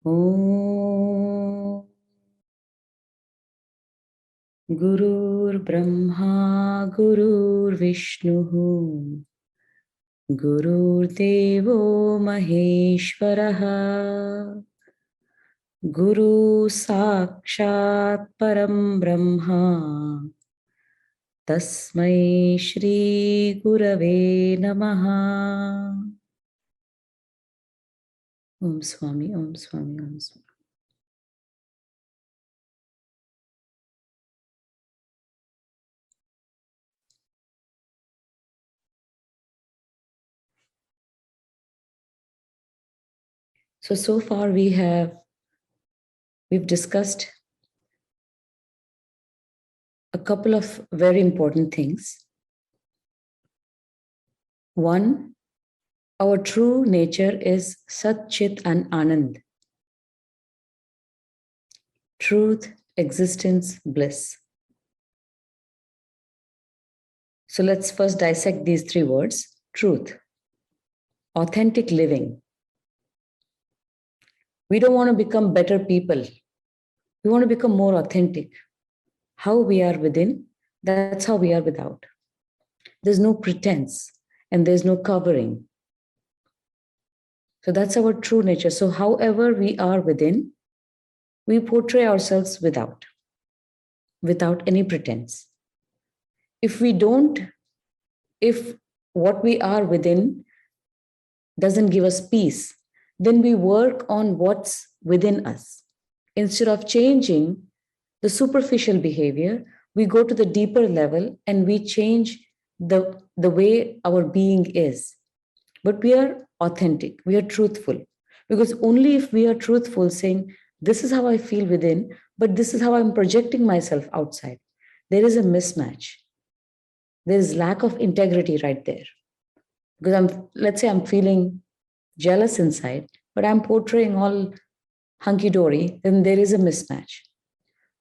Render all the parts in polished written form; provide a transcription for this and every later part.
Om Gurur Brahma Gurur Vishnu Gurur Devo Maheshwaraha Guru Sakshat Param Brahma Tasmai Shri Gurave Namaha. Om Swami, Om Swami, Om Swami. So far we've discussed a couple of very important things. One, our true nature is Sat, Chit and Anand. Truth, existence, bliss. So let's first dissect these three words. Truth, authentic living. We don't want to become better people. We want to become more authentic. How we are within, that's how we are without. There's no pretense and there's no covering. So that's our true nature. So however we are within, we portray ourselves without any pretense. If what we are within doesn't give us peace, then we work on what's within us. Instead of changing the superficial behavior, we go to the deeper level and we change the way our being is. But we are authentic, we are truthful. Because only if we are truthful, saying, this is how I feel within, but this is how I'm projecting myself outside, there is a mismatch. There is lack of integrity right there. Because let's say I'm feeling jealous inside, but I'm portraying all hunky-dory, then there is a mismatch.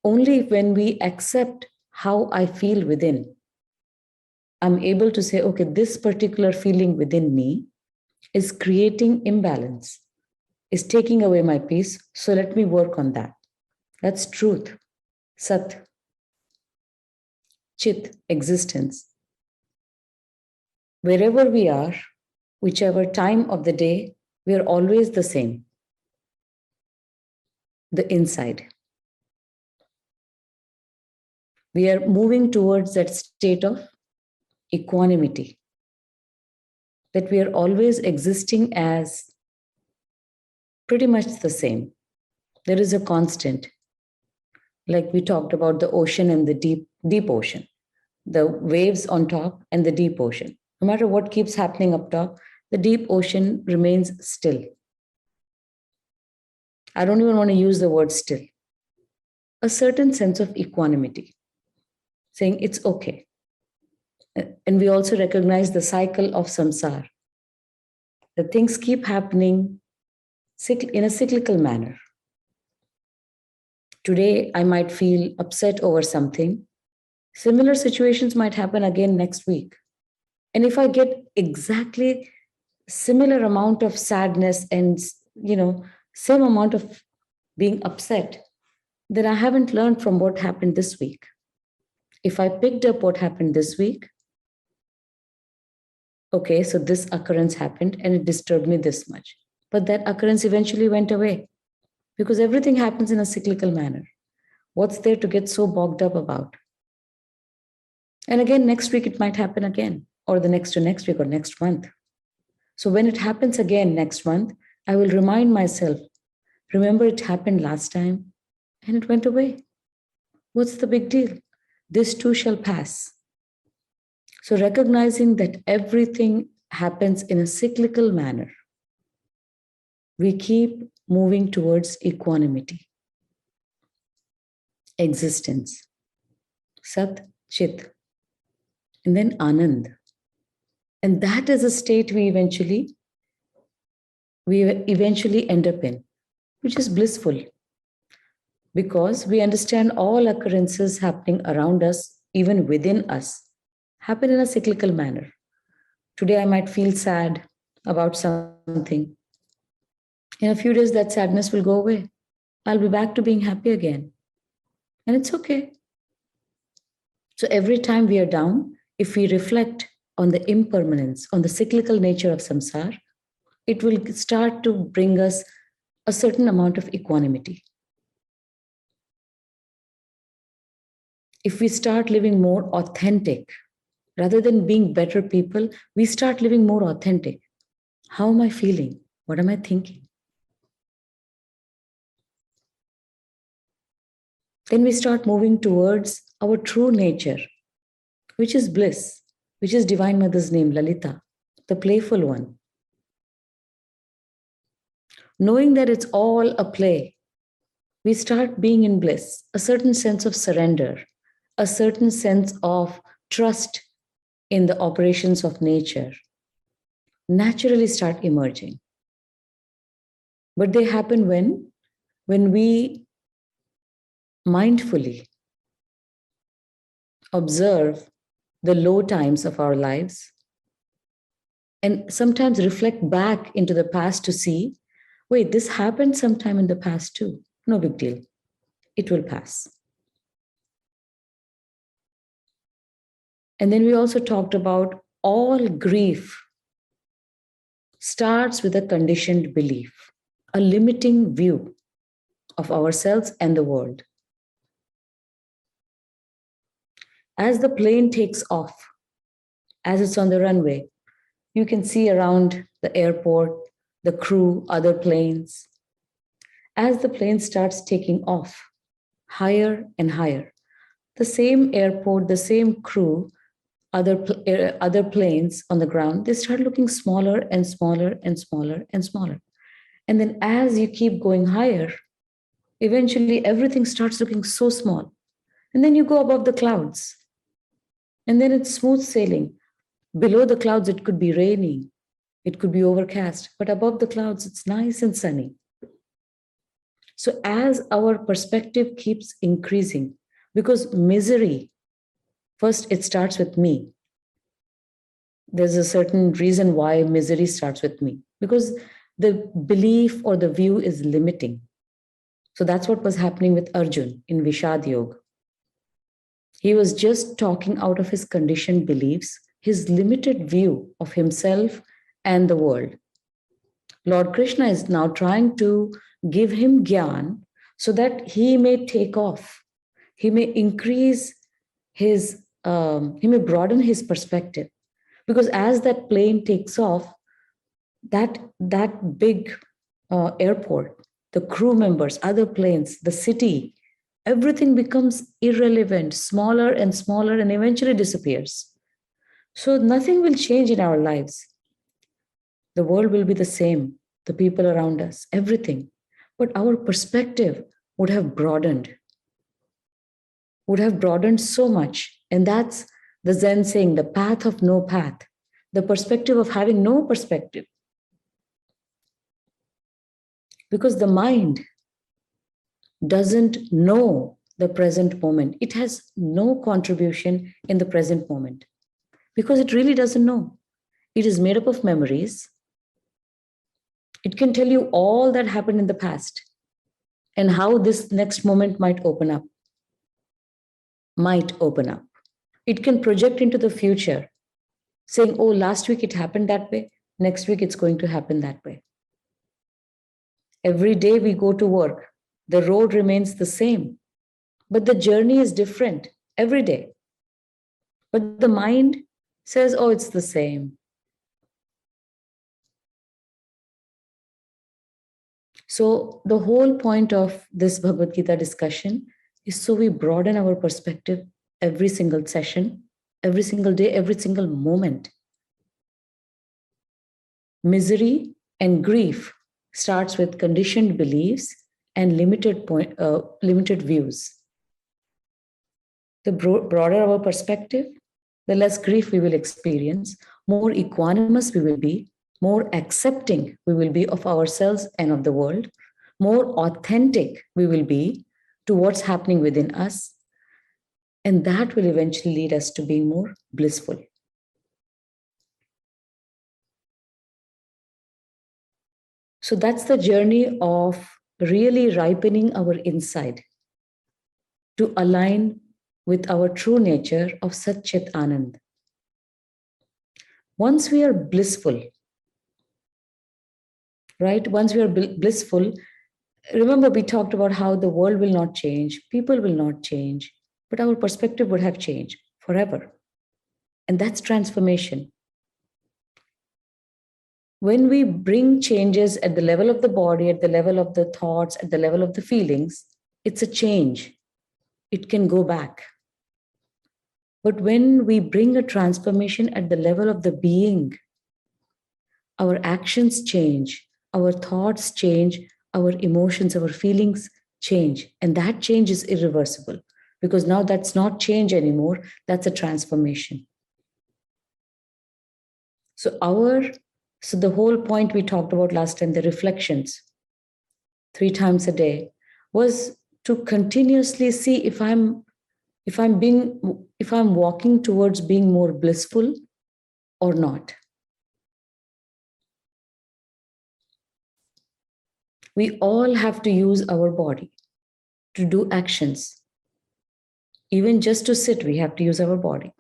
Only when we accept how I feel within, I'm able to say, okay, this particular feeling within me is creating imbalance, is taking away my peace. So let me work on that. That's truth. Sat, Chit, existence. Wherever we are, whichever time of the day, we are always the same. The inside. We are moving towards that state of equanimity, that we are always existing as pretty much the same. There is a constant, like we talked about the ocean and the deep ocean, the waves on top and the deep ocean. No matter what keeps happening up top, the deep ocean remains still. I don't even want to use the word still. A certain sense of equanimity, saying it's okay. And we also recognize the cycle of samsara. The things keep happening in a cyclical manner. Today, I might feel upset over something. Similar situations might happen again next week. And if I get exactly similar amount of sadness and, same amount of being upset, then I haven't learned from what happened this week. If I picked up what happened this week, okay, so this occurrence happened and it disturbed me this much. But that occurrence eventually went away because everything happens in a cyclical manner. What's there to get so bogged up about? And again, next week it might happen again, or the next to next week or next month. So when it happens again next month, I will remind myself, remember it happened last time and it went away. What's the big deal? This too shall pass. So recognizing that everything happens in a cyclical manner, we keep moving towards equanimity, existence, Sat, Chit, and then Anand. And that is a state we eventually end up in, which is blissful, because we understand all occurrences happening around us, even within us, happen in a cyclical manner. Today, I might feel sad about something. In a few days, that sadness will go away. I'll be back to being happy again. And it's okay. So every time we are down, if we reflect on the impermanence, on the cyclical nature of samsara, it will start to bring us a certain amount of equanimity. If we start living more authentic, rather than being better people, we start living more authentic. How am I feeling? What am I thinking? Then we start moving towards our true nature, which is bliss, which is Divine Mother's name, Lalita, the playful one. Knowing that it's all a play, we start being in bliss, a certain sense of surrender, a certain sense of trust in the operations of nature naturally start emerging. But they happen when we mindfully observe the low times of our lives and sometimes reflect back into the past to see, wait, this happened sometime in the past too. No big deal. It will pass. And then we also talked about all grief starts with a conditioned belief, a limiting view of ourselves and the world. As the plane takes off, as it's on the runway, you can see around the airport, the crew, other planes. As the plane starts taking off higher and higher, the same airport, the same crew, other planes on the ground, they start looking smaller and smaller and smaller and smaller. And then as you keep going higher, eventually everything starts looking so small. And then you go above the clouds. And then it's smooth sailing. Below the clouds, it could be raining, it could be overcast, but above the clouds, it's nice and sunny. So as our perspective keeps increasing, because misery, first, it starts with me. There's a certain reason why misery starts with me, because the belief or the view is limiting. So that's what was happening with Arjun in Vishad Yoga. He was just talking out of his conditioned beliefs, his limited view of himself and the world. Lord Krishna is now trying to give him gyan so that he may take off. He may increase his, he may broaden his perspective. Because as that plane takes off, that big airport, the crew members, other planes, the city, everything becomes irrelevant, smaller and smaller, and eventually disappears. So nothing will change in our lives. The world will be the same, the people around us, everything. But our perspective would have broadened so much. And that's the Zen saying, the path of no path, the perspective of having no perspective. Because the mind doesn't know the present moment. It has no contribution in the present moment because it really doesn't know. It is made up of memories. It can tell you all that happened in the past and how this next moment might open up. It can project into the future, saying, oh, last week it happened that way. Next week it's going to happen that way. Every day we go to work, the road remains the same, but the journey is different every day. But the mind says, oh, it's the same. So the whole point of this Bhagavad-Gita discussion is so we broaden our perspective every single session, every single day, every single moment. Misery and grief starts with conditioned beliefs and limited views. The broader our perspective, the less grief we will experience, more equanimous we will be, more accepting we will be of ourselves and of the world, more authentic we will be to what's happening within us. And that will eventually lead us to being more blissful. So that's the journey of really ripening our inside to align with our true nature of Sat Chit Anand. Once we are blissful, right? Once we are blissful, remember we talked about how the world will not change, people will not change, but our perspective would have changed forever. And that's transformation. When we bring changes at the level of the body, at the level of the thoughts, at the level of the feelings, it's a change. It can go back. But when we bring a transformation at the level of the being, our actions change, our thoughts change, our emotions, our feelings change. And that change is irreversible because now that's not change anymore, that's a transformation. So the whole point we talked about last time, the reflections, 3 times a day, was to continuously see if I'm walking towards being more blissful or not. We all have to use our body to do actions. Even just to sit, we have to use our body.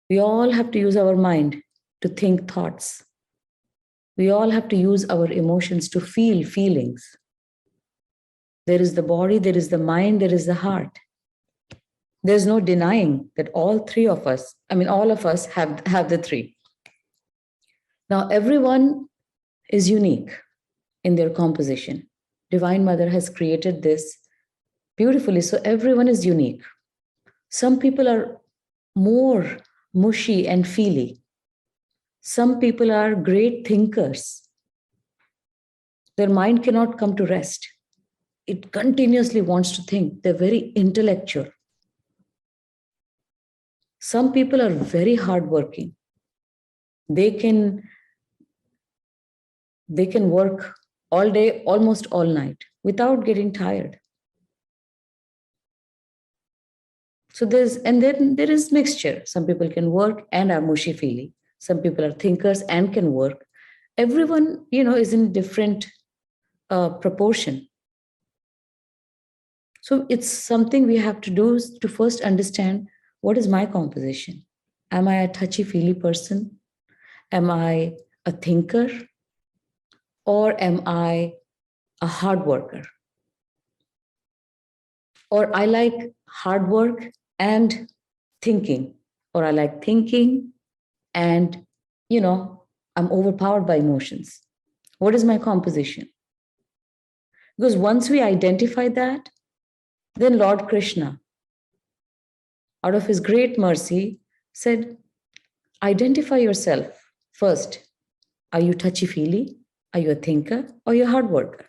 We all have to use our mind to think thoughts. We all have to use our emotions to feel feelings. There is the body, there is the mind, there is the heart. There's no denying that all of us have the three. Now, everyone is unique in their composition. Divine Mother has created this beautifully, so everyone is unique. Some people are more mushy and feely. Some people are great thinkers. Their mind cannot come to rest. It continuously wants to think. They're very intellectual. Some people are very hardworking. They can work all day, almost all night, without getting tired. So then there is mixture. Some people can work and are mushy feely. Some people are thinkers and can work. Everyone, is in different proportion. So it's something we have to do is to first understand, what is my composition? Am I a touchy-feely person? Am I a thinker? Or am I a hard worker? Or I like hard work and thinking. Or I like thinking and, I'm overpowered by emotions. What is my composition? Because once we identify that, then Lord Krishna, out of his great mercy, said, identify yourself first. Are you touchy-feely? Are you a thinker? Or are you a hard worker?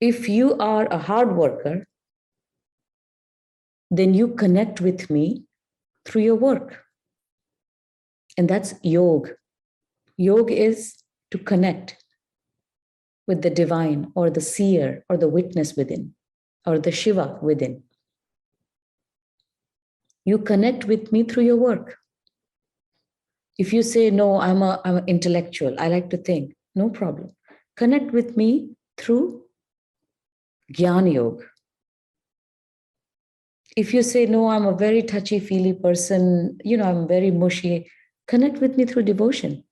If you are a hard worker, then you connect with me through your work. And that's yoga. Yoga is to connect with the divine or the seer or the witness within or the Shiva within. You connect with me through your work. If you say, no, I'm an intellectual, I like to think, no problem. Connect with me through Jnana Yoga. If you say, no, I'm a very touchy-feely person, I'm very mushy, connect with me through devotion.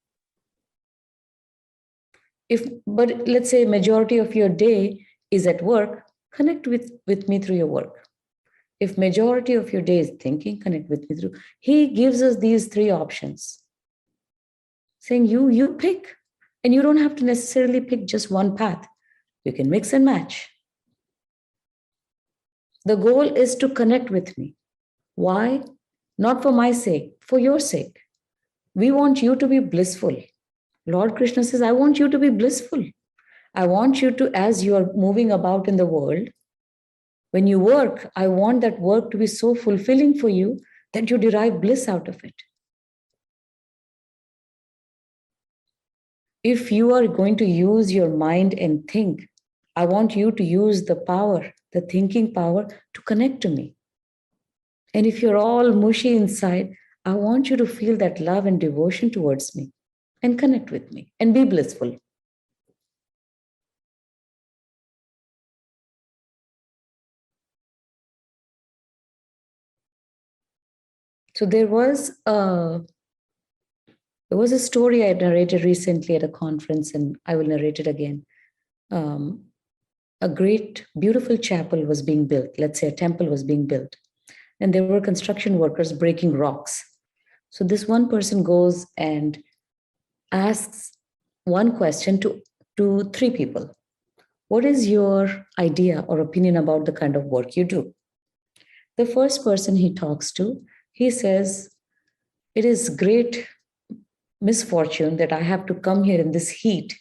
But let's say majority of your day is at work, connect with me through your work. If majority of your day is thinking, connect with me through. He gives us these 3 options, saying you pick, and you don't have to necessarily pick just one path. You can mix and match. The goal is to connect with me. Why? Not for my sake, for your sake. We want you to be blissful. Lord Krishna says, I want you to be blissful. I want you to, as you are moving about in the world, when you work, I want that work to be so fulfilling for you that you derive bliss out of it. If you are going to use your mind and think, I want you to use the power, the thinking power, to connect to me. And if you're all mushy inside, I want you to feel that love and devotion towards me. and connect with me and be blissful. So there was a story I narrated recently at a conference, and I will narrate it again. Um, a great, beautiful chapel was being built. Let's say a temple was being built, and there were construction workers breaking rocks. So this one person goes and asks one question to three people. What is your idea or opinion about the kind of work you do? The first person he talks to, he says, it is great misfortune that I have to come here in this heat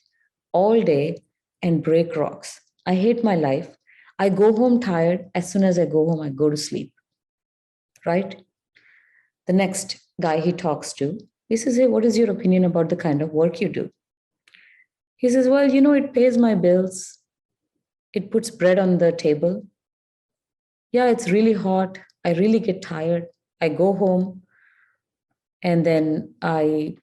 all day and break rocks. I hate my life. I go home tired. As soon as I go home, I go to sleep. Right? The next guy he talks to, he says, hey, what is your opinion about the kind of work you do? He says, well, it pays my bills. It puts bread on the table. Yeah, it's really hot. I really get tired. I go home and then I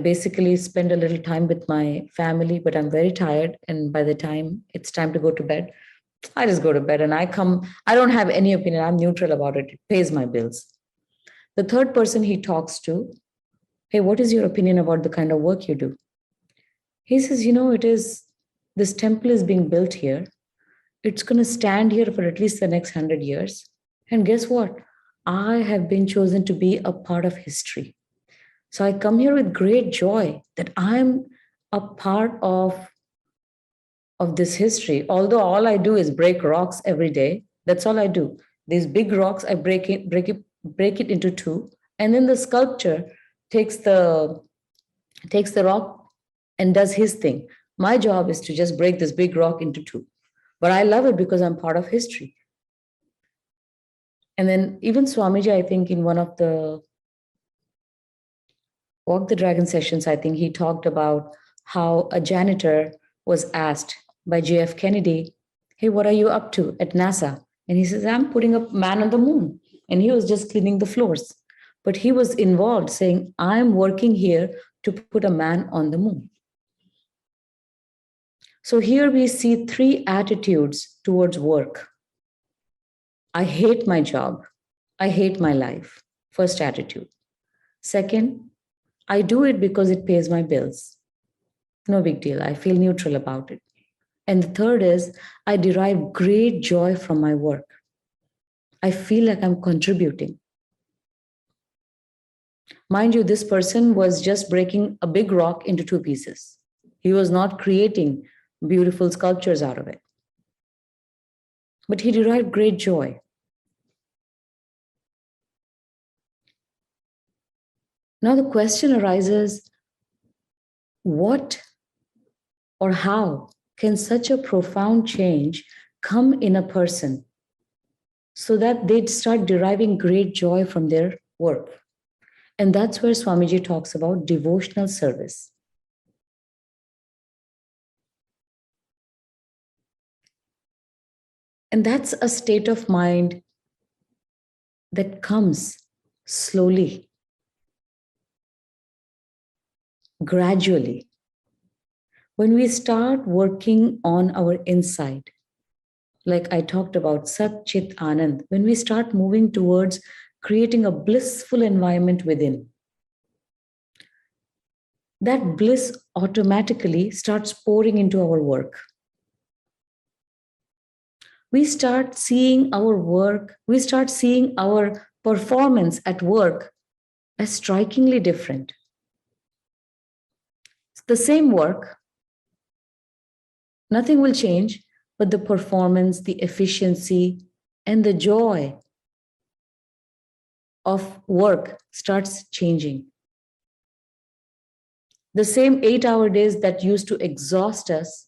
basically spend a little time with my family, but I'm very tired. And by the time it's time to go to bed, I just go to bed and I don't have any opinion. I'm neutral about it. It pays my bills. The third person he talks to, hey, what is your opinion about the kind of work you do? He says, this temple is being built here. It's going to stand here for at least the next 100 years. And guess what? I have been chosen to be a part of history. So I come here with great joy that I'm a part of this history. Although all I do is break rocks every day. That's all I do. These big rocks, I break it into two. And then the sculptor takes the rock and does his thing. My job is to just break this big rock into two. But I love it because I'm part of history. And then even Swamiji, I think in one of the Walk the Dragon sessions, I think he talked about how a janitor was asked by JF Kennedy, hey, what are you up to at NASA? And he says, I'm putting a man on the moon. And he was just cleaning the floors. But he was involved saying, I'm working here to put a man on the moon. So here we see three attitudes towards work. I hate my job. I hate my life. First attitude. Second, I do it because it pays my bills. No big deal. I feel neutral about it. And the third is, I derive great joy from my work. I feel like I'm contributing. Mind you, this person was just breaking a big rock into two pieces. He was not creating beautiful sculptures out of it. But he derived great joy. Now the question arises, what or how can such a profound change come in a person so that they'd start deriving great joy from their work? And that's where Swamiji talks about devotional service. And that's a state of mind that comes slowly, gradually. When we start working on our inside, like I talked about Sat Chit Anand, when we start moving towards creating a blissful environment within, that bliss automatically starts pouring into our work. We start seeing our work, we start seeing our performance at work as strikingly different. It's the same work, nothing will change, but the performance, the efficiency, and the joy of work starts changing. The same 8-hour days that used to exhaust us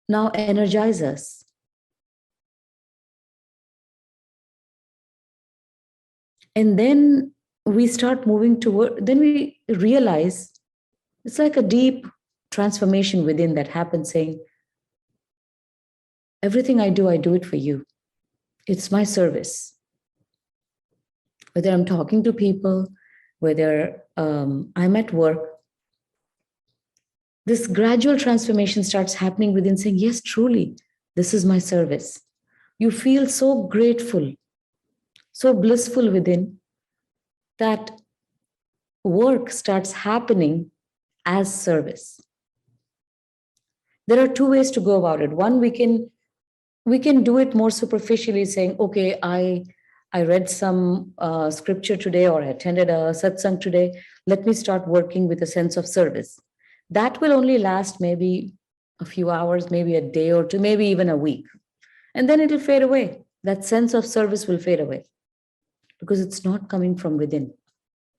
now energize us. And then we start moving toward, then we realize it's like a deep transformation within that happens, saying, everything I do it for you. It's my service. Whether I'm talking to people, whether I'm at work, this gradual transformation starts happening within, saying, yes, truly, this is my service. You feel so grateful, so blissful within, that work starts happening as service. There are two ways to go about it. One, we can do it more superficially, saying, okay, I read some scripture today, or I attended a satsang today. Let me start working with a sense of service. That will only last maybe a few hours, maybe a day or two, maybe even a week. And then it'll fade away. That sense of service will fade away because it's not coming from within.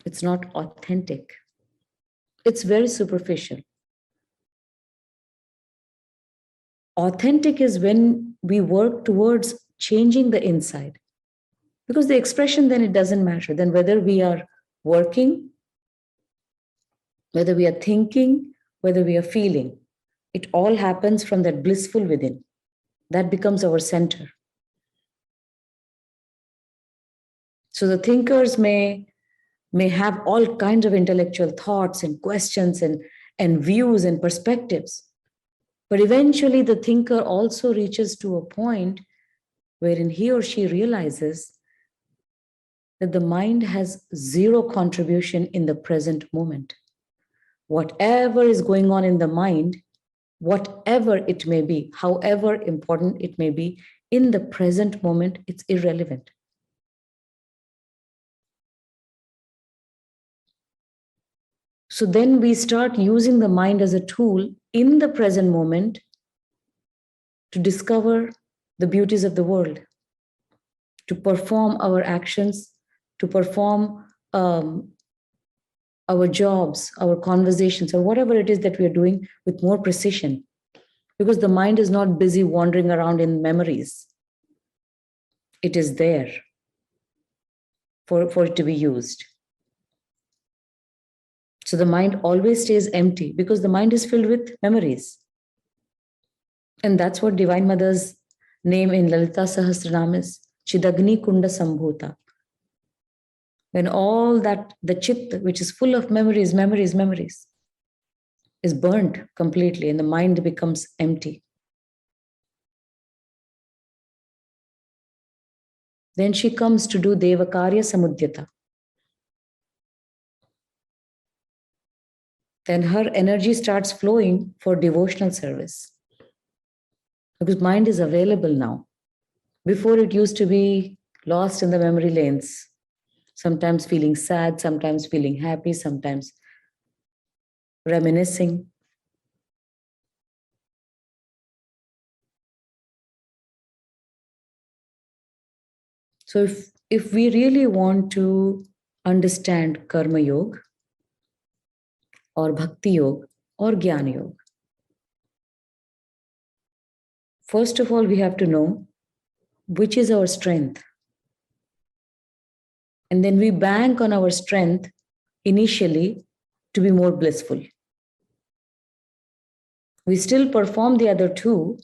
It's not authentic. It's very superficial. Authentic is when we work towards changing the inside. Because the expression, then it doesn't matter. Then whether we are working, whether we are thinking, whether we are feeling, it all happens from that blissful within. That becomes our center. So the thinkers may have all kinds of intellectual thoughts and questions and views and perspectives. But eventually the thinker also reaches to a point wherein he or she realizes that the mind has zero contribution in the present moment. Whatever is going on in the mind, whatever it may be, however important it may be, in the present moment, it's irrelevant. So then we start using the mind as a tool in the present moment to discover the beauties of the world, to perform our actions, to perform our jobs, our conversations, or whatever it is that we are doing with more precision. Because the mind is not busy wandering around in memories. It is there for it to be used. So the mind always stays empty because the mind is filled with memories. And that's what Divine Mother's name in Lalita Sahasranam is, Chidagni Kunda Sambhuta. When all that, the chit, which is full of memories, is burnt completely and the mind becomes empty. Then she comes to do Devakarya Samudyata. Then her energy starts flowing for devotional service. Because mind is available now. Before it used to be lost in the memory lanes, sometimes feeling sad, sometimes feeling happy, sometimes reminiscing. So if we really want to understand Karma Yoga or Bhakti Yoga or Jnana Yoga, first of all, we have to know which is our strength. And then we bank on our strength initially to be more blissful. We still perform the other two,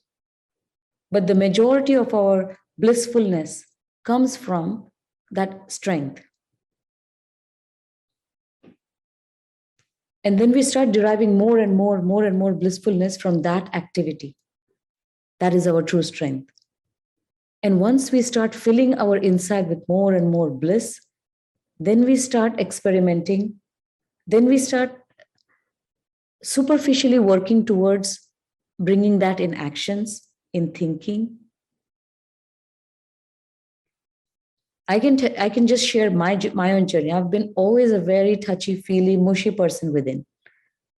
but the majority of our blissfulness comes from that strength. And then we start deriving more and more blissfulness from that activity. That is our true strength. And once we start filling our inside with more and more bliss, then we start experimenting. Then we start superficially working towards bringing that in actions, in thinking. I can just share my own journey. I've been always a very touchy-feely, mushy person within.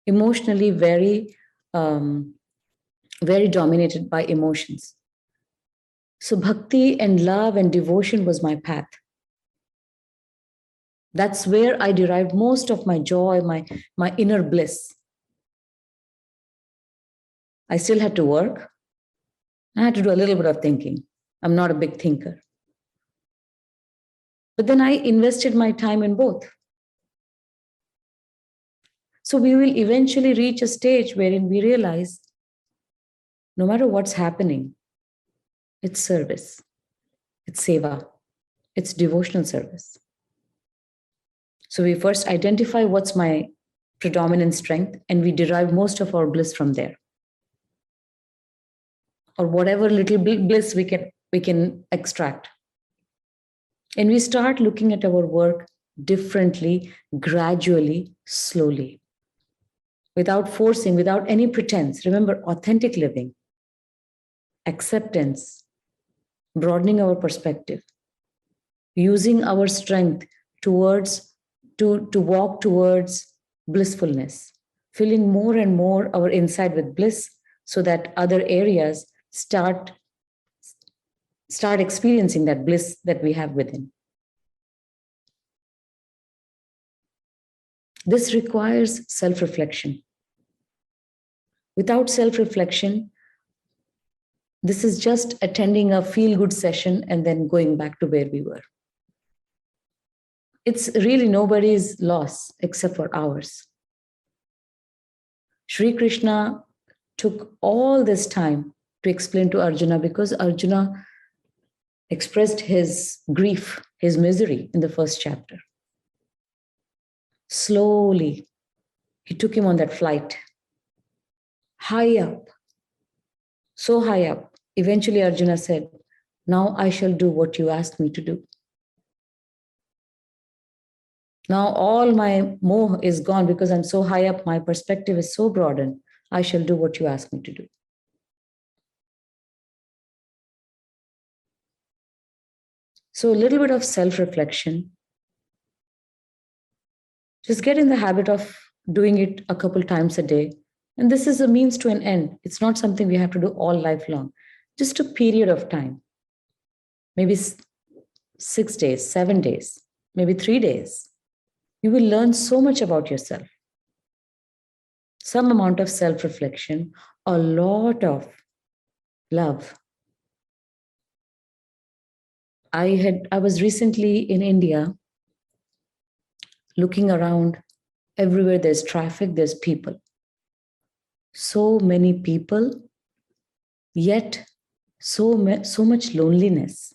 Emotionally very dominated by emotions. So bhakti and love and devotion was my path. That's where I derived most of my joy, my inner bliss. I still had to work. I had to do a little bit of thinking. I'm not a big thinker. But then I invested my time in both. So we will eventually reach a stage wherein we realize no matter what's happening, it's service, it's seva, it's devotional service. So we first identify what's my predominant strength, and we derive most of our bliss from there. Or whatever little bliss we can extract. And we start looking at our work differently, gradually, slowly, without forcing, without any pretense. Remember, authentic living, acceptance, broadening our perspective, using our strength towards to walk towards blissfulness, filling more and more our inside with bliss so that other areas start experiencing that bliss that we have within. This requires self-reflection. Without self-reflection, this is just attending a feel-good session and then going back to where we were. It's really nobody's loss except for ours. Sri Krishna took all this time to explain to Arjuna because Arjuna expressed his grief, his misery in the first chapter. Slowly, he took him on that flight, high up, so high up. Eventually, Arjuna said, "Now I shall do what you asked me to do. Now all my moh is gone because I'm so high up, my perspective is so broadened. I shall do what you asked me to do." So a little bit of self-reflection. Just get in the habit of doing it a couple times a day. And this is a means to an end. It's not something we have to do all lifelong. Just a period of time. Maybe 6 days, 7 days, maybe 3 days. You will learn so much about yourself. Some amount of self-reflection, a lot of love. I was recently in India, looking around. Everywhere there's traffic, there's people. So many people, yet so much loneliness.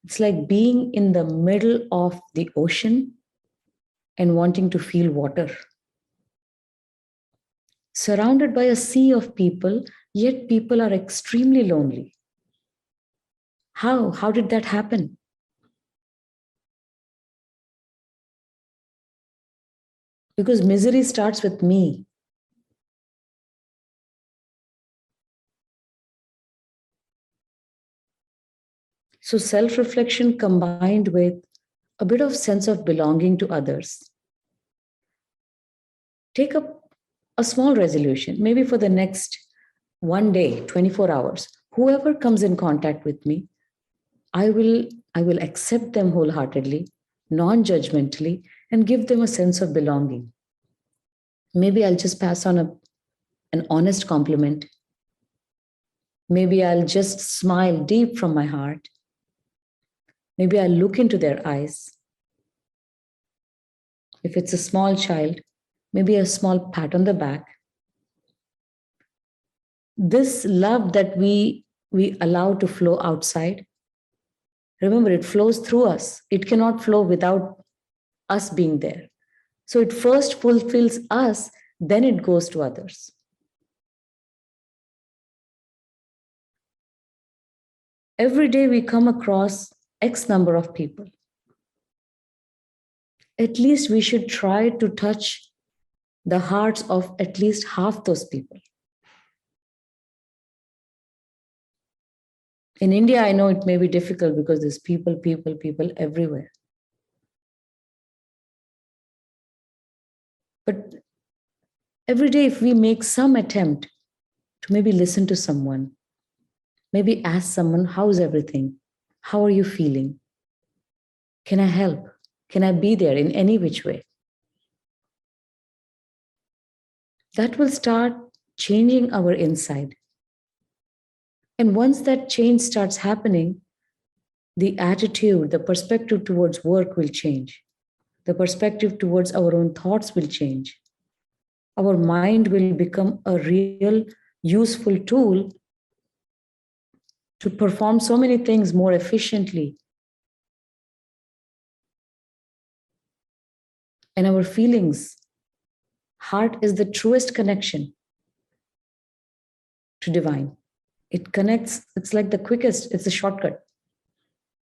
It's like being in the middle of the ocean and wanting to feel water. Surrounded by a sea of people, yet people are extremely lonely. How? How did that happen? Because misery starts with me. So self-reflection combined with a bit of sense of belonging to others. Take up a small resolution, maybe for the next one day, 24 hours. Whoever comes in contact with me, I will accept them wholeheartedly, non-judgmentally, and give them a sense of belonging. Maybe I'll just pass on an honest compliment. Maybe I'll just smile deep from my heart. Maybe I'll look into their eyes. If it's a small child, maybe a small pat on the back. This love that we allow to flow outside, remember, it flows through us. It cannot flow without us being there. So it first fulfills us, then it goes to others. Every day we come across X number of people. At least we should try to touch the hearts of at least half those people. In India, I know it may be difficult because there's people everywhere. But every day, if we make some attempt to maybe listen to someone, maybe ask someone, how's everything? How are you feeling? Can I help? Can I be there in any which way? That will start changing our inside. And once that change starts happening, the attitude, the perspective towards work will change. The perspective towards our own thoughts will change. Our mind will become a real useful tool to perform so many things more efficiently. And our feelings Heart is the truest connection to divine. It connects, it's like the quickest, it's a shortcut.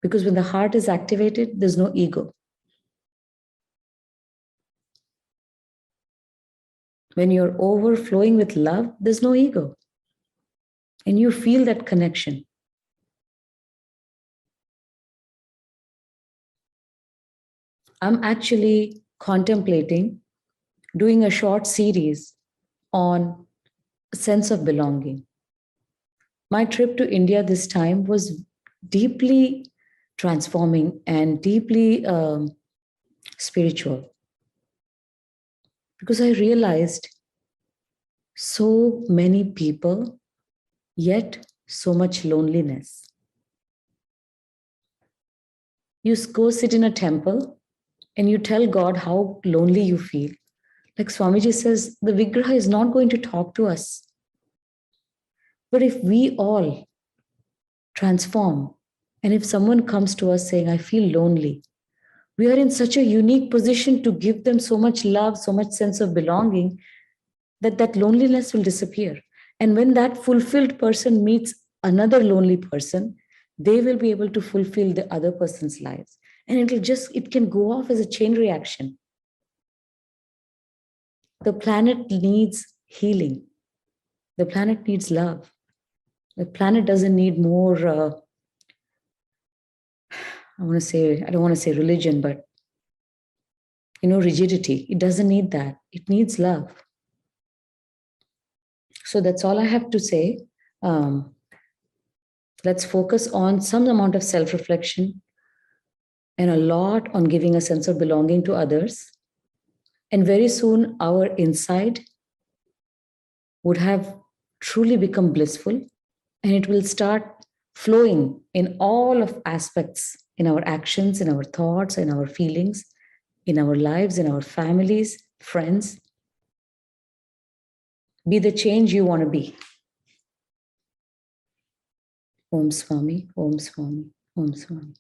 Because when the heart is activated, there's no ego. When you're overflowing with love, there's no ego. And you feel that connection. I'm actually contemplating doing a short series on a sense of belonging. My trip to India this time was deeply transforming and deeply spiritual, because I realized so many people, yet so much loneliness. You go sit in a temple and you tell God how lonely you feel. Like Swamiji says, the Vigraha is not going to talk to us. But if we all transform, and if someone comes to us saying, I feel lonely, we are in such a unique position to give them so much love, so much sense of belonging, that that loneliness will disappear. And when that fulfilled person meets another lonely person, they will be able to fulfill the other person's lives. And it can go off as a chain reaction. The planet needs healing. The planet needs love. The planet doesn't need more, I don't want to say religion, but, rigidity. It doesn't need that. It needs love. So that's all I have to say. Let's focus on some amount of self-reflection and a lot on giving a sense of belonging to others. And very soon, our inside would have truly become blissful, and it will start flowing in all of aspects, in our actions, in our thoughts, in our feelings, in our lives, in our families, friends. Be the change you want to be. Om Swami, Om Swami, Om Swami.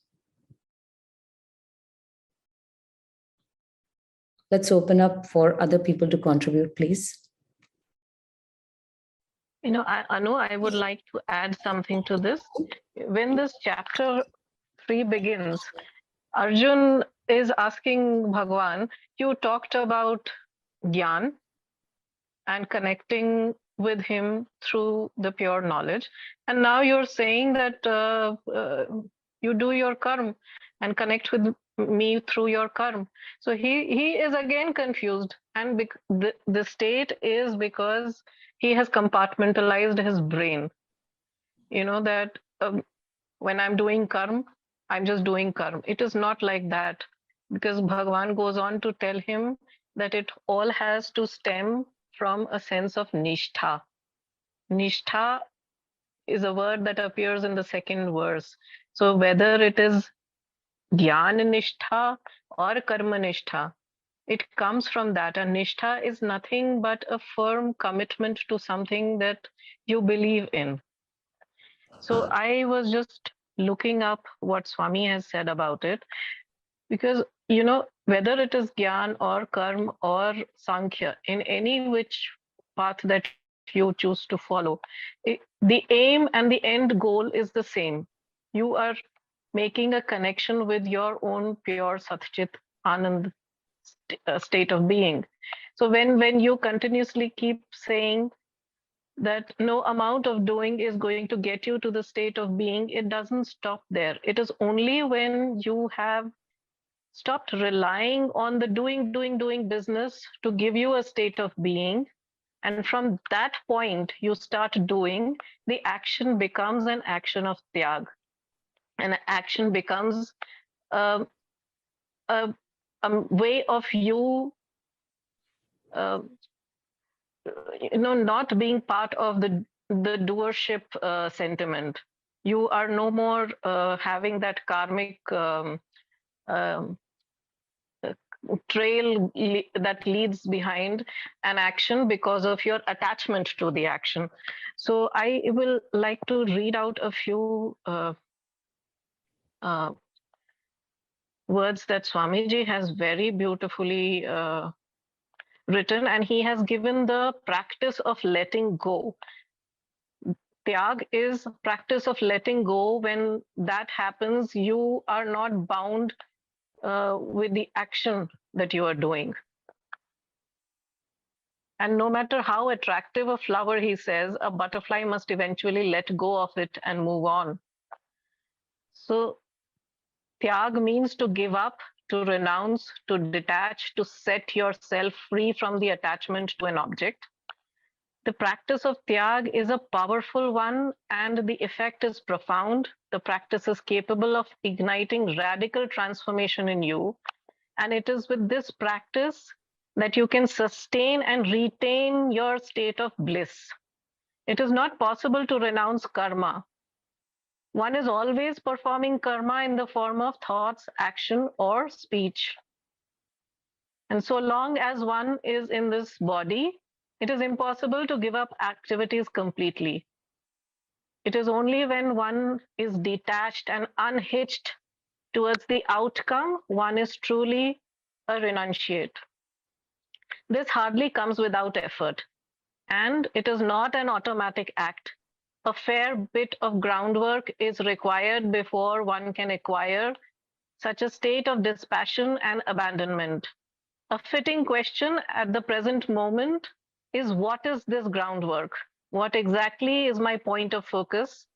Let's open up for other people to contribute, please. Anu, I would like to add something to this. When this chapter 3 begins, Arjun is asking Bhagwan, you talked about Gyan and connecting with him through the pure knowledge. And now you're saying that you do your karma and connect with me through your karma. So he is again confused. And the state is because he has compartmentalized his brain. That when I'm doing karma, I'm just doing karma. It is not like that, because Bhagavan goes on to tell him that it all has to stem from a sense of nishtha. Nishtha is a word that appears in the second verse. So whether it is jnana nishtha or karma nishtha, it comes from that. And nishtha is nothing but a firm commitment to something that you believe in. So I was just looking up what Swami has said about it, because whether it is gyan or karma or sankhya, in any which path that you choose to follow, the aim and the end goal is the same. You are making a connection with your own pure satchit anand state of being. So when you continuously keep saying that no amount of doing is going to get you to the state of being, it doesn't stop there. It is only when you have stopped relying on the doing business to give you a state of being, and from that point you start doing, the action becomes an action of tyag, and action becomes a, a, a way of you uh, not being part of the doership sentiment. You are no more having that karmic um, trail that leads behind an action because of your attachment to the action. So I will like to read out a few uh, words that Swamiji has very beautifully written, and he has given the practice of letting go. Tyag is practice of letting go. When that happens, you are not bound with the action that you are doing. And no matter how attractive a flower, he says, a butterfly must eventually let go of it and move on. So Tyag means to give up, to renounce, to detach, to set yourself free from the attachment to an object. The practice of Tyag is a powerful one, and the effect is profound. The practice is capable of igniting radical transformation in you. And it is with this practice that you can sustain and retain your state of bliss. It is not possible to renounce karma. One is always performing karma in the form of thoughts, action, or speech. And so long as one is in this body, it is impossible to give up activities completely. It is only when one is detached and unhitched towards the outcome, one is truly a renunciate. This hardly comes without effort, and it is not an automatic act. A fair bit of groundwork is required before one can acquire such a state of dispassion and abandonment. A fitting question at the present moment is, what is this groundwork? What exactly is my point of focus?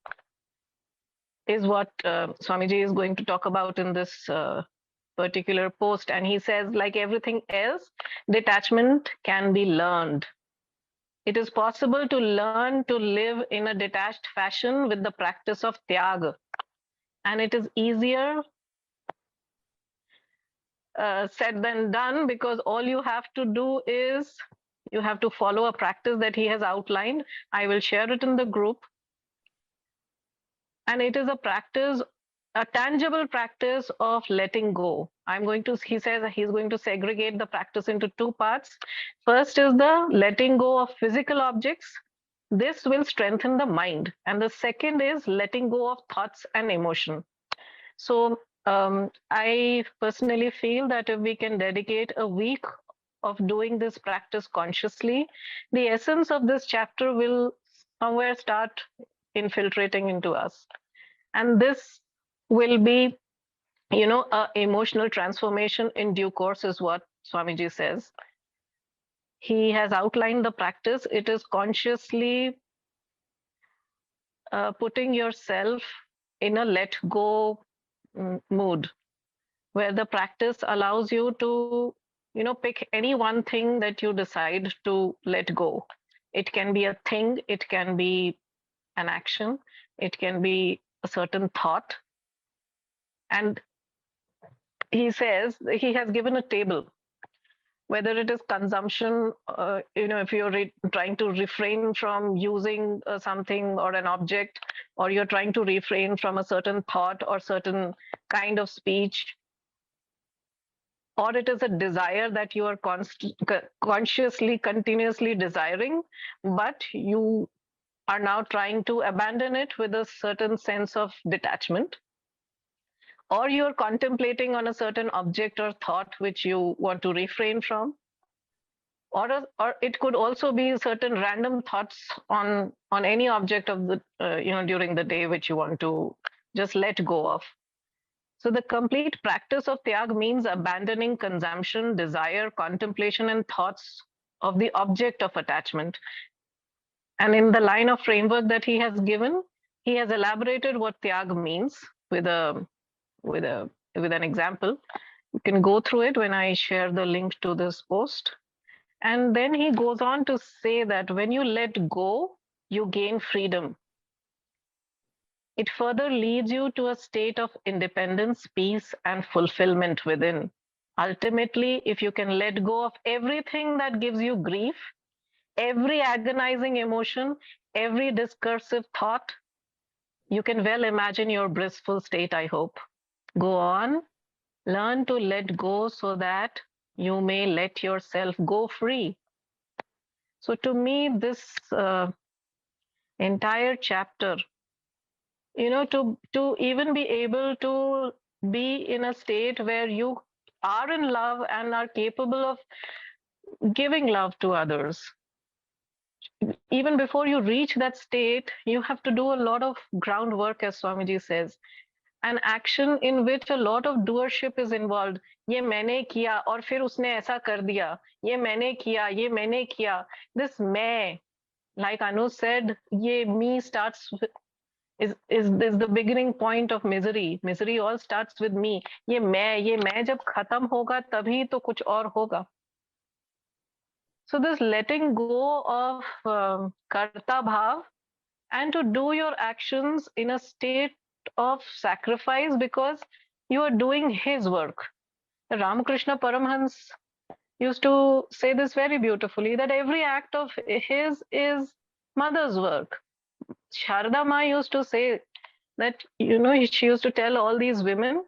Is what Swamiji is going to talk about in this particular post. And he says, like everything else, detachment can be learned. It is possible to learn to live in a detached fashion with the practice of Tyag. And it is easier said than done, because all you have to do is you have to follow a practice that he has outlined. I will share it in the group. And it is a practice, a tangible practice of letting go. He says he's going to segregate the practice into two parts. First is the letting go of physical objects. This will strengthen the mind. And the second is letting go of thoughts and emotion. So I personally feel that if we can dedicate a week of doing this practice consciously, the essence of this chapter will somewhere start infiltrating into us. And this will be, a emotional transformation in due course, is what Swamiji says. He has outlined the practice. It is consciously putting yourself in a let go mood, where the practice allows you to, pick any one thing that you decide to let go. It can be a thing, it can be an action, it can be a certain thought. And he says he has given a table, whether it is consumption, if you're trying to refrain from using something or an object, or you're trying to refrain from a certain thought or certain kind of speech, or it is a desire that you are consciously, continuously desiring, but you are now trying to abandon it with a certain sense of detachment, or you're contemplating on a certain object or thought which you want to refrain from, or it could also be certain random thoughts on any object of the during the day which you want to just let go of. So the complete practice of Tyag means abandoning consumption, desire, contemplation, and thoughts of the object of attachment. And in the line of framework that he has given, he has elaborated what Tyag means with an example. You can go through it when I share the link to this post. And then he goes on to say that when you let go, you gain freedom. It further leads you to a state of independence, peace, and fulfillment within. Ultimately, if you can let go of everything that gives you grief, every agonizing emotion, every discursive thought, you can well imagine your blissful state, I hope. Go on, learn to let go so that you may let yourself go free. So to me, this entire chapter, to even be able to be in a state where you are in love and are capable of giving love to others. Even before you reach that state, you have to do a lot of groundwork, as Swamiji says. An action in which a lot of doership is involved. ये मैंने किया और फिर उसने ऐसा कर दिया. ये मैंने किया. This मैं, like Anu said, ये me starts with, is the beginning point of misery. Misery all starts with me. ये मैं जब खत्म होगा तभी तो कुछ और होगा. So this letting go of karta bhav and to do your actions in a state of sacrifice because you are doing his work. Ramakrishna Paramhans used to say this very beautifully, that every act of his is mother's work. Sharda Ma used to say that, she used to tell all these women,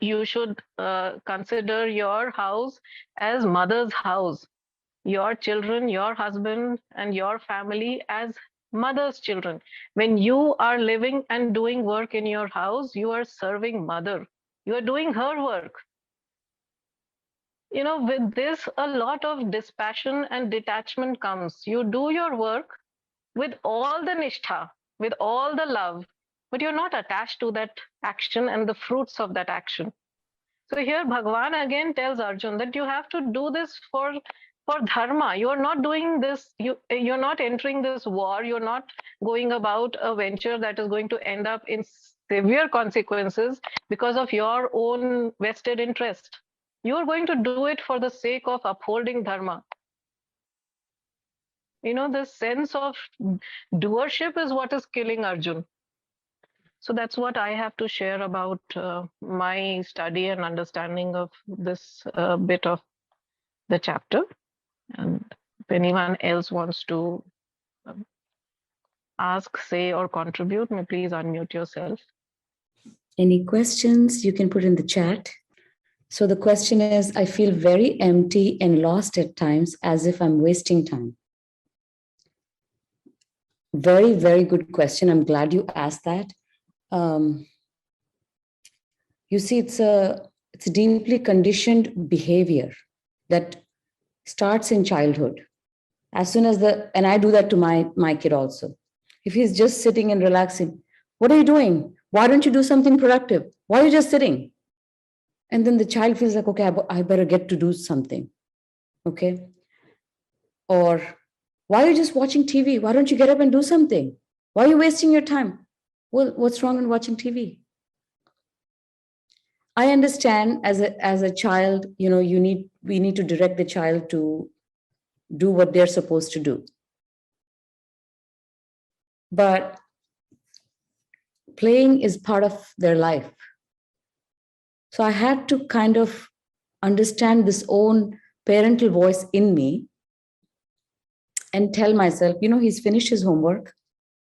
you should consider your house as mother's house, your children, your husband, and your family as mother's children. When you are living and doing work in your house, you are serving mother. You are doing her work. With this, a lot of dispassion and detachment comes. You do your work with all the nishtha, with all the love, but you're not attached to that action and the fruits of that action. So here Bhagavan again tells Arjun that you have to do this for dharma. You're not doing this, you're not entering this war, you're not going about a venture that is going to end up in severe consequences because of your own vested interest. You're going to do it for the sake of upholding dharma. The sense of doership is what is killing Arjun. So that's what I have to share about my study and understanding of this bit of the chapter. And if anyone else wants to ask, say, or contribute, may please unmute yourself. Any questions you can put in the chat. So the question is, I feel very empty and lost at times, as if I'm wasting time. Very, very good question. I'm glad you asked that. You see, it's a deeply conditioned behavior that starts in childhood. As soon as and I do that to my kid also. If he's just sitting and relaxing, what are you doing? Why don't you do something productive? Why are you just sitting? And then the child feels like, okay, I better get to do something. Okay. Or why are you just watching TV? Why don't you get up and do something? Why are you wasting your time? Well, what's wrong in watching TV? I understand as a child, we need to direct the child to do what they're supposed to do. But playing is part of their life. So I had to kind of understand this own parental voice in me and tell myself, he's finished his homework.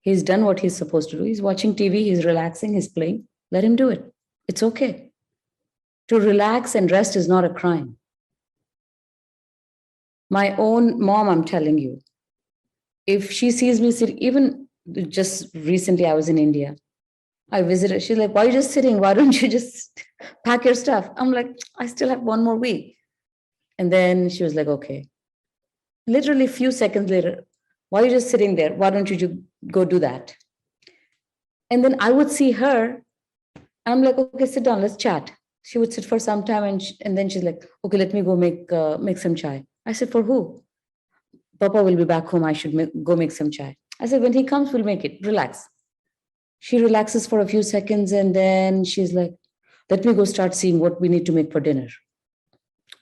He's done what he's supposed to do. He's watching TV, he's relaxing, he's playing. Let him do it. It's okay. To relax and rest is not a crime. My own mom, I'm telling you, if she sees me sitting, even just recently I was in India, I visited, she's like, why are you just sitting? Why don't you just pack your stuff? I'm like, I still have one more week. And then she was like, okay. Literally a few seconds later, why are you just sitting there? Why don't you go do that? And then I would see her, and I'm like, okay, sit down, let's chat. She would sit for some time, and then she's like, okay, let me go make some chai. I said, for who? Papa will be back home. I should go make some chai. I said, when he comes, we'll make it. Relax. She relaxes for a few seconds, and then she's like, let me go start seeing what we need to make for dinner.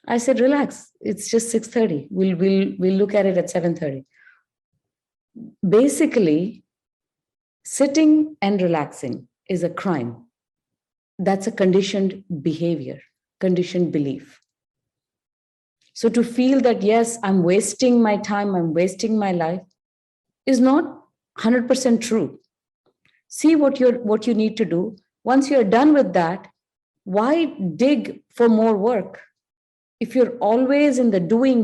I said, relax. It's just 6:30. We'll look at it at 7:30. Basically, sitting and relaxing is a crime. That's a conditioned behavior, conditioned belief. So to feel that, yes, I'm wasting my time, I'm wasting my life, is not 100% true. See what you need to do. Once you're done with that, why dig for more work? If you're always in the doing,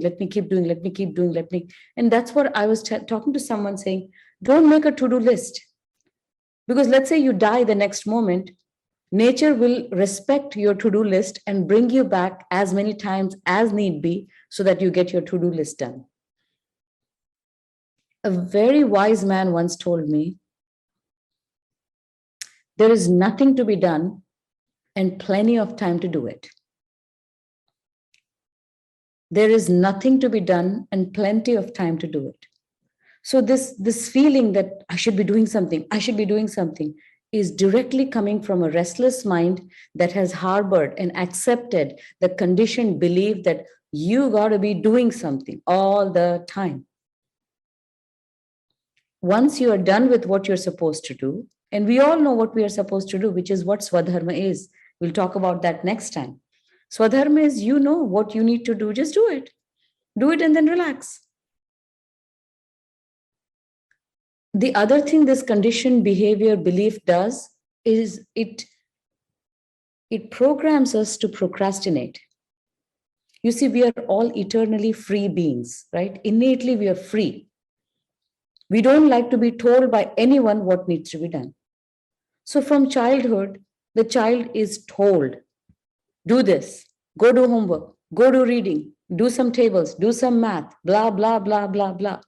let me keep doing, and that's what I was talking to someone saying, don't make a to-do list. Because let's say you die the next moment, nature will respect your to-do list and bring you back as many times as need be so that you get your to-do list done. A very wise man once told me, there is nothing to be done and plenty of time to do it. There is nothing to be done and plenty of time to do it. So this feeling that I should be doing something, is directly coming from a restless mind that has harbored and accepted the conditioned belief that you got to be doing something all the time. Once you are done with what you're supposed to do, and we all know what we are supposed to do, which is what Swadharma is. We'll talk about that next time. Swadharma is, you know what you need to do, just do it. Do it and then relax. The other thing this conditioned behavior belief does is it programs us to procrastinate. You see, we are all eternally free beings, right? Innately, we are free. We don't like to be told by anyone what needs to be done. So from childhood, the child is told, do this, go do homework, go do reading, do some tables, do some math, blah, blah, blah, blah, blah.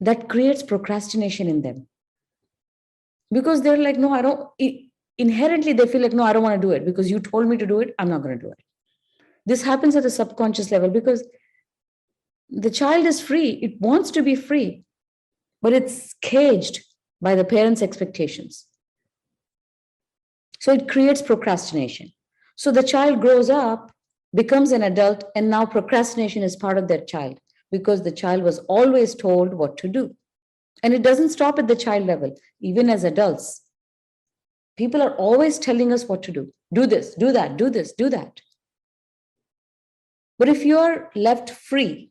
That creates procrastination in them. Because they're like, no, I don't, inherently they feel like, no, I don't want to do it because you told me to do it, I'm not going to do it. This happens at a subconscious level because the child is free, it wants to be free, but it's caged by the parents' expectations. So it creates procrastination. So the child grows up, becomes an adult, and now procrastination is part of that child because the child was always told what to do. And it doesn't stop at the child level, even as adults. People are always telling us what to do. Do this, do that, do this, do that. But if you're left free,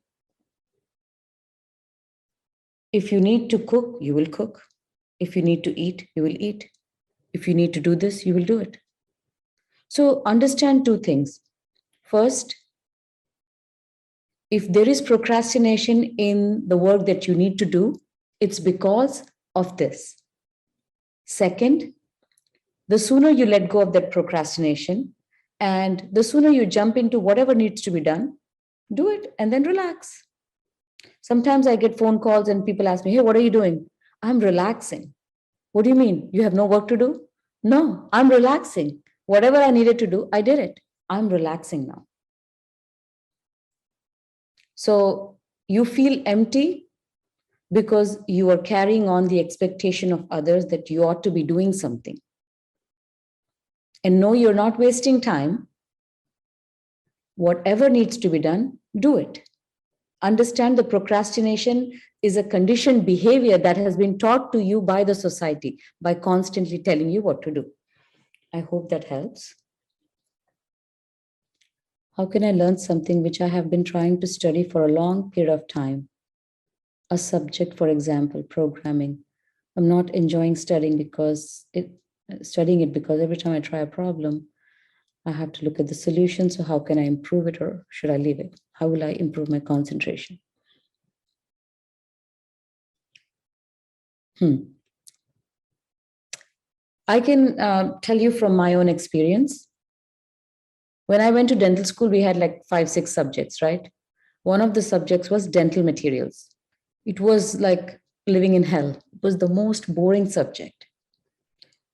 if you need to cook, you will cook. If you need to eat, you will eat. If you need to do this, you will do it. So understand two things. First, if there is procrastination in the work that you need to do, it's because of this. Second, the sooner you let go of that procrastination and the sooner you jump into whatever needs to be done, do it and then relax. Sometimes I get phone calls and people ask me, hey, what are you doing? I'm relaxing. What do you mean? You have no work to do? No, I'm relaxing. Whatever I needed to do, I did it. I'm relaxing now. So you feel empty because you are carrying on the expectation of others that you ought to be doing something. And no, you're not wasting time. Whatever needs to be done, do it. Understand the procrastination is a conditioned behavior that has been taught to you by the society by constantly telling you what to do. I hope that helps. How can I learn something which I have been trying to study for a long period of time? A subject, for example, programming. I'm not enjoying studying it because every time I try a problem, I have to look at the solution. So how can I improve it or should I leave it? How will I improve my concentration? I can tell you from my own experience. When I went to dental school, we had like 5-6 subjects, right? One of the subjects was dental materials. It was like living in hell. It was the most boring subject.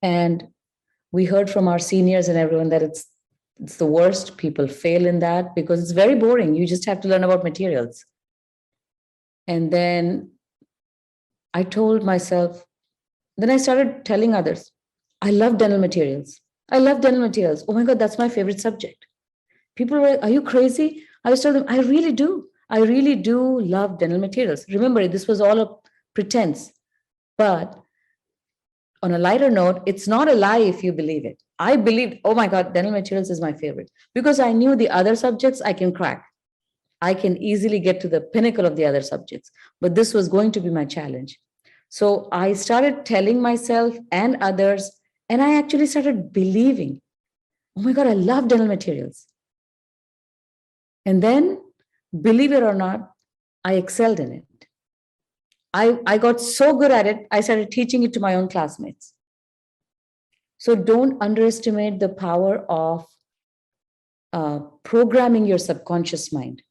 And we heard from our seniors and everyone that it's the worst. People fail in that because it's very boring. You just have to learn about materials. And then I told myself, then I started telling others, I love dental materials. I love dental materials. Oh my God, that's my favorite subject. People were, are you crazy? I was telling them, I really do. I really do love dental materials. Remember, this was all a pretense. But on a lighter note, it's not a lie if you believe it. I believed, oh my God, dental materials is my favorite because I knew the other subjects I can crack. I can easily get to the pinnacle of the other subjects, but this was going to be my challenge. So I started telling myself and others, and I actually started believing, oh my God, I love dental materials. And then, believe it or not, I excelled in it. I got so good at it, I started teaching it to my own classmates. So don't underestimate the power of programming your subconscious mind.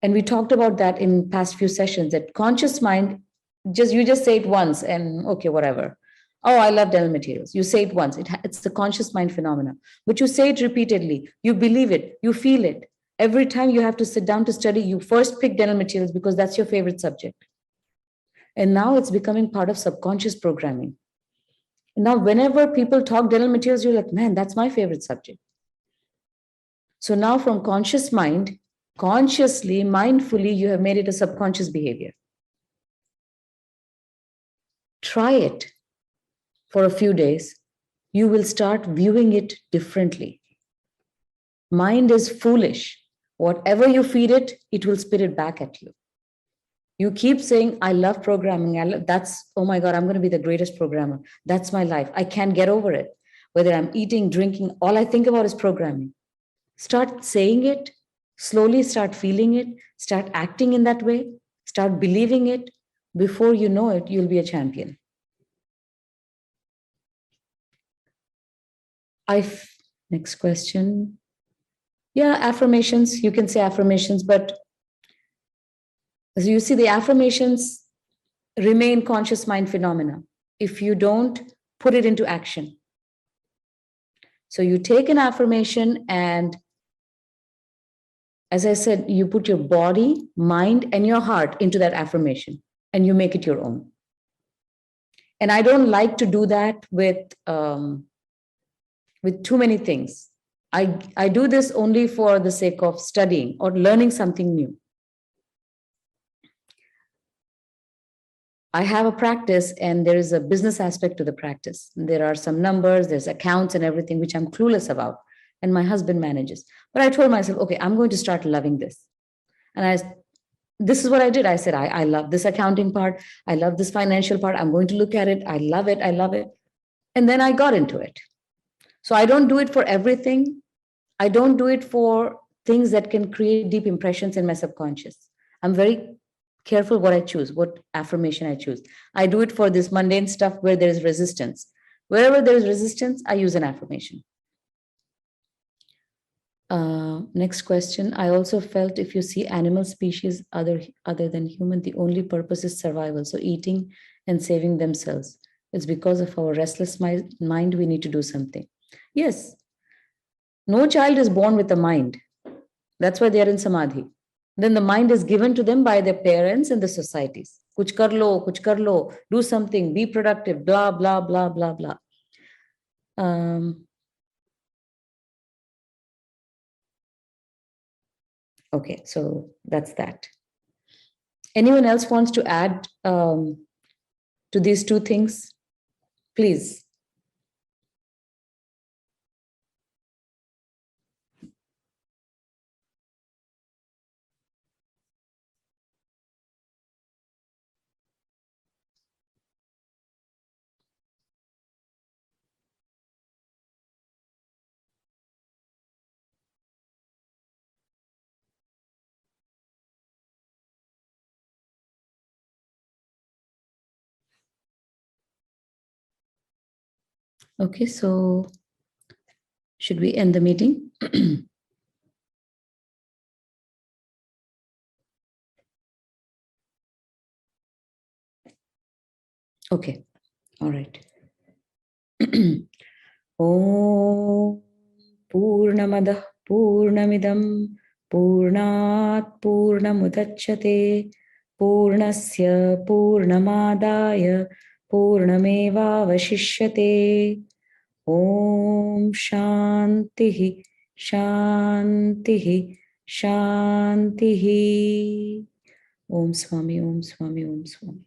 And we talked about that in past few sessions, that conscious mind, you just say it once and okay, whatever. Oh, I love dental materials. You say it once. It's the conscious mind phenomena. But you say it repeatedly. You believe it. You feel it. Every time you have to sit down to study, you first pick dental materials because that's your favorite subject. And now it's becoming part of subconscious programming. Now, whenever people talk dental materials, you're like, man, that's my favorite subject. So now from conscious mind, consciously, mindfully, you have made it a subconscious behavior. Try it for a few days. You will start viewing it differently. Mind is foolish. Whatever you feed it, it will spit it back at you. You keep saying, I love programming. Oh my God, I'm going to be the greatest programmer. That's my life. I can't get over it. Whether I'm eating, drinking, all I think about is programming. Start saying it, slowly start feeling it, start acting in that way, start believing it. Before you know it, you'll be a champion. Next question. Yeah, affirmations. You can say affirmations, but as you see, the affirmations remain conscious mind phenomena if you don't put it into action. So you take an affirmation and, as I said, you put your body, mind, and your heart into that affirmation and you make it your own. And I don't like to do that with too many things. I do this only for the sake of studying or learning something new. I have a practice and there is a business aspect to the practice. There are some numbers, there's accounts and everything, which I'm clueless about. And my husband manages. But I told myself, okay, I'm going to start loving this. And this is what I did. I said, I love this accounting part. I love this financial part. I'm going to look at it. I love it. I love it. And then I got into it. So I don't do it for everything. I don't do it for things that can create deep impressions in my subconscious. I'm very careful what I choose, what affirmation I choose. I do it for this mundane stuff where there is resistance. Wherever there is resistance, I use an affirmation. Next question. I also felt if you see animal species other than human, the only purpose is survival. So eating and saving themselves. It's because of our restless mind we need to do something. Yes. No child is born with a mind. That's why they are in samadhi. Then the mind is given to them by their parents and the societies. Kuch kar lo, do something, be productive, blah, blah, blah, blah, blah. Okay, so that's that. Anyone else wants to add to these two things? Please. Okay, so should we end the meeting? Okay, all right. Om Purnamadah Purnamidam Purnat Purnamudachyate Purnasya Purnamadaya Purnamevavashishyate. Om Shantihi Shantihi Shantihi. Om Swami Om Swami Om Swami.